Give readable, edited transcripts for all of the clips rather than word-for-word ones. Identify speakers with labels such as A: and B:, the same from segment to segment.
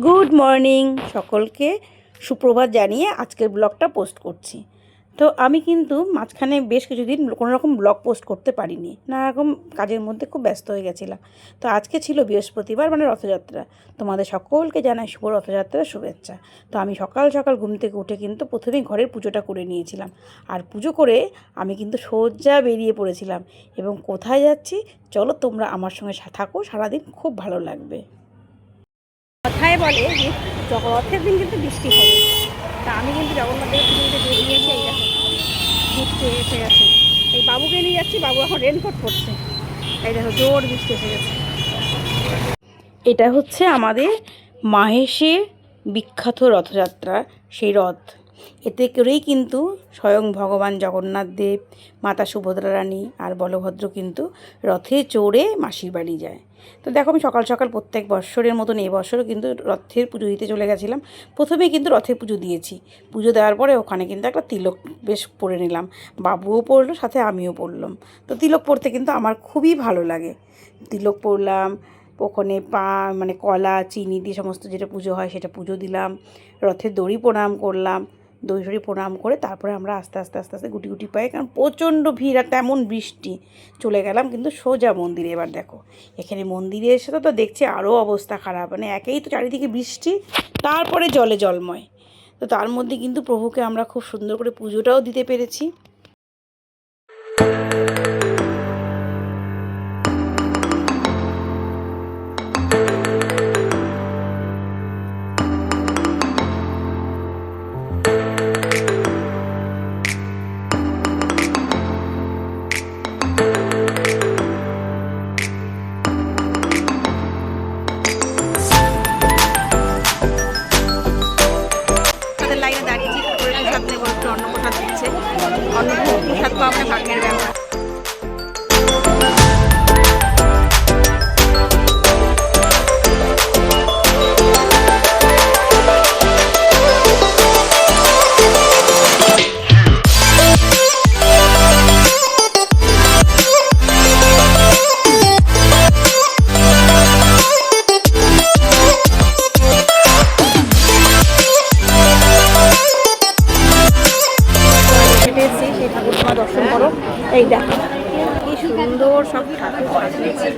A: Good morning সকলকে সুপ্রভাত জানিয়ে আজকের ব্লগটা পোস্ট করছি। তো আমি কিন্তু মাঝখানে বেশ কিছুদিন কোনো রকম ব্লগ পোস্ট করতে পারিনি, নানা রকম কাজের মধ্যে খুব ব্যস্ত হয়ে গেছিলাম। তো আজকে ছিল বৃহস্পতিবার, মানে রথযাত্রা। তোমাদের সকলকে জানাই শুভ রথযাত্রার শুভেচ্ছা। তো আমি সকাল সকাল ঘুম থেকে উঠে কিন্তু প্রথমেই ঘরের পুজোটা করে নিয়েছিলাম। আর পুজো করে আমি কিন্তু সোজা বেরিয়ে পড়েছিলাম। এবং কোথায় যাচ্ছি চলো তোমরা আমার সঙ্গে থাকো, সারাদিন খুব ভালো লাগবে। কথায় বলে যে রথের দিন কিন্তু বৃষ্টি হবে। তা আমি কিন্তু জগন্নাথের পুজোতে বেরিয়েছি। এই দেখো বৃষ্টি এসে গেছে। এই বাবুকে নিয়ে যাচ্ছি, বাবু এখন রেনকোট পরছে। এই দেখো জোর বৃষ্টি এসে গেছে। এটা হচ্ছে আমাদের মাহেশের বিখ্যাত রথযাত্রা, সেই রথ। এতে করেই কিন্তু স্বয়ং ভগবান জগন্নাথ দেব, মাতা সুভদ্রা রানী আর বলভদ্র কিন্তু রথে চড়ে মাসির বাড়ি যায়। তো দেখো আমি সকাল সকাল প্রত্যেক বৎসরের মতন এই বছরও কিন্তু রথের পুজো দিতে চলে গেছিলাম। প্রথমেই কিন্তু রথের পুজো দিয়েছি। পুজো দেওয়ার পরে ওখানে কিন্তু একটা তিলক বেশ পরে নিলাম, বাবুও পরলো, সাথে আমিও পরলাম। তো তিলক পরতে কিন্তু আমার খুবই ভালো লাগে। তিলক পরলাম, ওখানে মানে কলা চিনি দিয়ে সমস্ত যেটা পুজো হয় সেটা পুজো দিলাম, রথের দড়ি প্রণাম করলাম। দড়ি প্রণাম করে তারপরে আমরা আস্তে আস্তে আস্তে আস্তে গুটি গুটি পাই, কারণ প্রচণ্ড ভিড় আর তেমন বৃষ্টি। চলে গেলাম কিন্তু সোজা মন্দিরে। এবার দেখো এখানে মন্দিরে এসে তো দেখছি আরও অবস্থা খারাপ, মানে একেই তো চারিদিকে বৃষ্টি, তারপরে জলে জলময়। তো তার মধ্যে কিন্তু প্রভুকে আমরা খুব সুন্দর করে পুজোটাও দিতে পেরেছি। প্রসাদ পাওয়া মানে ভাগ্যের ব্যাপার। দর্শন করো, এই দেখো কি সুন্দর সব ঠাকুর সাজিয়েছে।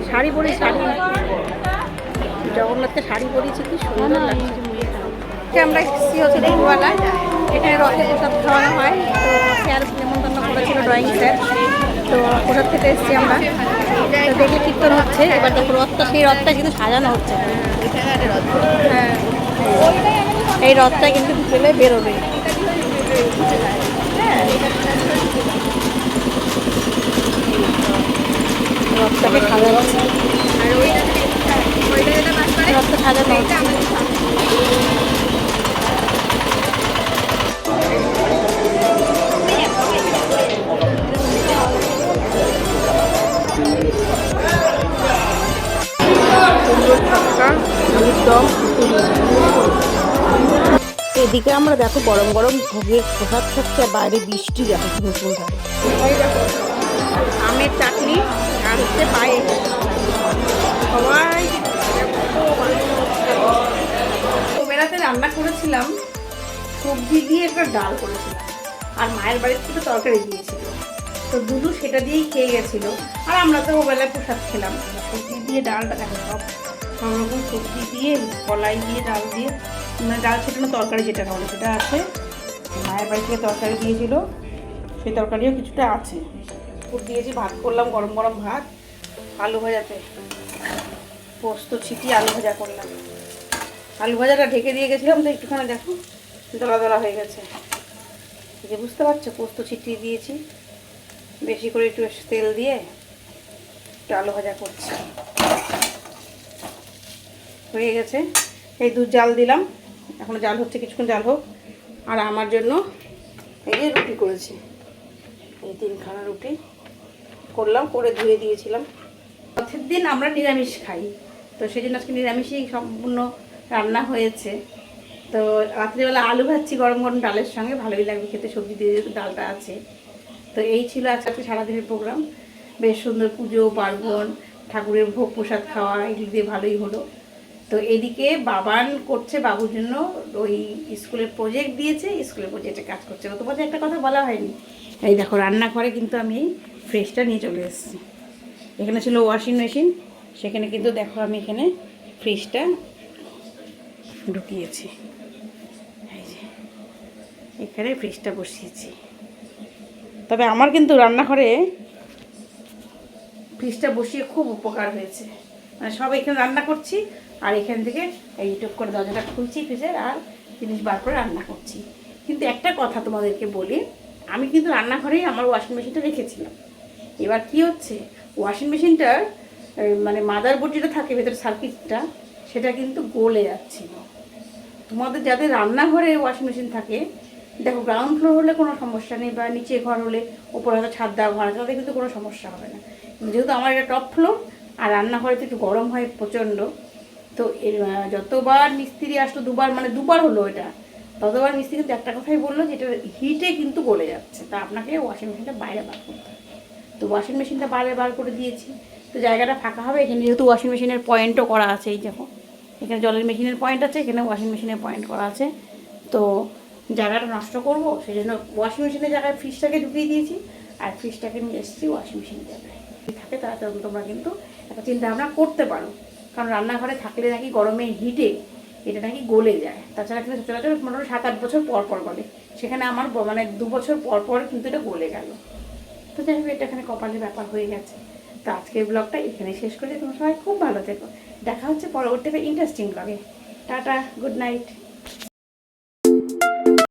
A: শাড়ি পরি, শাড়ি জগন্নাথকে শাড়ি পরিয়েছি, কি সুন্দর লাগছে। আমরা এসেছি হচ্ছে দিনওয়ালায়, এখানে রথে প্রসাদ খাওয়ানো হয়। তো স্যার নেমন্তন্ন করেছিল, ড্রয়িং স্যার। তো প্রসাদ খেতে এসেছি আমরা। তো দেখে কীর্তন হচ্ছে। এবার দেখো রথটা, সেই রথটা কিন্তু সাজানো হচ্ছে। হ্যাঁ, এই রথটা কিন্তু বিকেলে বেরোবে। রথটাকে সাজানো হচ্ছে, রথটা সাজানো হচ্ছে। এদিকে আমরা দেখো গরম গরম ভোগের প্রসাদ খাচ্ছি, আর বাইরে বৃষ্টি দেখো মুষলধারে। আমের চাটনি আর হচ্ছে পায়েস। সবাই বেড়াতে রান্না করেছিলাম, সবজি দিয়ে একটা ডাল করেছিলাম, আর মায়ের বাড়ির থেকে তরকারি দিয়েছিল। তো দুদু সেটা দিয়েই খেয়ে গেছিলো। আর আমরা তো ওবেলায় প্রসাদ খেলাম। সবজি দিয়ে ডালটা দেখো, সব রকম সবজি দিয়ে, কলাই দিয়ে, ডাল দিয়ে, মানে ডাল ছেটানো তরকারি যেটা বলে সেটা আছে। মায়ের বাড়ি থেকে তরকারি দিয়েছিল, সেই তরকারিও কিছুটা আছে। পুর দিয়েছি, ভাত করলাম, গরম গরম ভাত, আলু ভাজাতে পোস্ত ছিটিয়ে আলু ভাজা করলাম। আলু ভাজাটা ঢেকে দিয়ে গেছিলাম, তো একটুখানি দেখো দলা দলা হয়ে গেছে। যে বুঝতে পারছো, পোস্ত ছিটিয়ে দিয়েছি, বেশি করে একটু তেল দিয়ে একটু আলু ভাজা করছি। হয়ে গেছে। এই দুধ জাল দিলাম, এখনো জাল হচ্ছে, কিছুক্ষণ জাল হোক। আর আমার জন্য এই যে রুটি করেছি, এই 3খানা রুটি করলাম, করে ধুয়ে দিয়েছিলাম। রথের দিন আমরা নিরামিষ খাই, তো সেই জন্য আজকে নিরামিষই সম্পূর্ণ রান্না হয়েছে। তো রাত্রিবেলা আলু ভাজছি গরম গরম ডালের সঙ্গে, ভালোই লাগবে খেতে, সবজি দিয়ে যেহেতু ডালটা আছে। তো এই ছিল আজকে সারাদিনের প্রোগ্রাম। বেশ সুন্দর পুজো পার্বণ, ঠাকুরের ভোগ প্রসাদ খাওয়া, এগুলি দিয়ে ভালোই হলো। তো এদিকে বাবান করছে বাবুর জন্য ওই স্কুলের প্রজেক্ট দিয়েছে, স্কুলের প্রজেক্টে কাজ করছে। তোমাদের একটা কথা বলা হয়নি, এই দেখো রান্নাঘরে কিন্তু আমি ফ্রিজটা নিয়ে চলে এসেছি। এখানে ছিল ওয়াশিং মেশিন, সেখানে কিন্তু দেখো আমি এখানে ফ্রিজটা ঢুকিয়েছি, এই যে এখানে ফ্রিজটা বসিয়েছি। তবে আমার কিন্তু রান্নাঘরে ফ্রিজটা বসিয়ে খুব উপকার হয়েছে, মানে সব এখানে রান্না করছি আর এখান থেকে এই টুক করে দরজাটা খুলছি ফ্রিজের, আর জিনিস বার করে রান্না করছি। কিন্তু একটা কথা তোমাদেরকে বলি, আমি কিন্তু রান্নাঘরেই আমার ওয়াশিং মেশিনটা রেখেছিলাম। এবার কি হচ্ছে, ওয়াশিং মেশিনটার মানে মাদার বোর্ড যেটা থাকে ভেতরে সার্কিটটা, সেটা কিন্তু গলে যাচ্ছিল। তোমাদের যাদের রান্নাঘরে ওয়াশিং মেশিন থাকে, দেখো গ্রাউন্ড ফ্লোর হলে কোনো সমস্যা নেই, বা নিচে ঘর হলে ওপরে হয়তো ছাদ দেওয়া ঘর আছে, তাদের কিন্তু কোনো সমস্যা হবে না। যেহেতু আমার এটা টপ ফ্লোর আর রান্নাঘরে তো একটু গরম হয় প্রচণ্ড, তো এর যতবার মিস্ত্রি আসলো, দুবার হলো এটা, ততবার মিস্ত্রি কিন্তু একটা কথাই বললো যে এটা হিটে কিন্তু গলে যাচ্ছে, তা আপনাকে ওয়াশিং মেশিনটা বাইরে বার করতে হবে। তো ওয়াশিং মেশিনটা বাইরে বার করে দিয়েছি। তো জায়গাটা ফাঁকা হবে, এখানে যেহেতু ওয়াশিং মেশিনের পয়েন্টও করা আছে, এই দেখো এখানে জলের মেশিনের পয়েন্ট আছে, এখানে ওয়াশিং মেশিনের পয়েন্ট করা আছে। তো জায়গাটা নষ্ট করবো সেই জন্য ওয়াশিং মেশিনের জায়গায় ফ্রিজটাকে ঢুকিয়ে দিয়েছি, আর ফ্রিজটাকে নিয়ে এসেছি ওয়াশিং মেশিনের জায়গায়। থাকে তারা তোমরা কিন্তু একটা চিন্তা ভাবনা করতে পারো, কারণ রান্নাঘরে থাকলে নাকি গরমের হিটে এটা নাকি গলে যায়। তাছাড়া কিন্তু সচরাচর মোটামুটি 7-8 বছর পর পর গলে, সেখানে আমার মানে 2 বছর পর পর কিন্তু এটা গলে গেল। তো যাই হোক, এটা এখানে কপালের ব্যাপার হয়ে গেছে। তো আজকের ব্লগটা এখানে শেষ করে তোমরা সবাই খুব ভালো থেকো। দেখা হচ্ছে পরবর্তী ইন্টারেস্টিং ব্লগে। Tata, good night.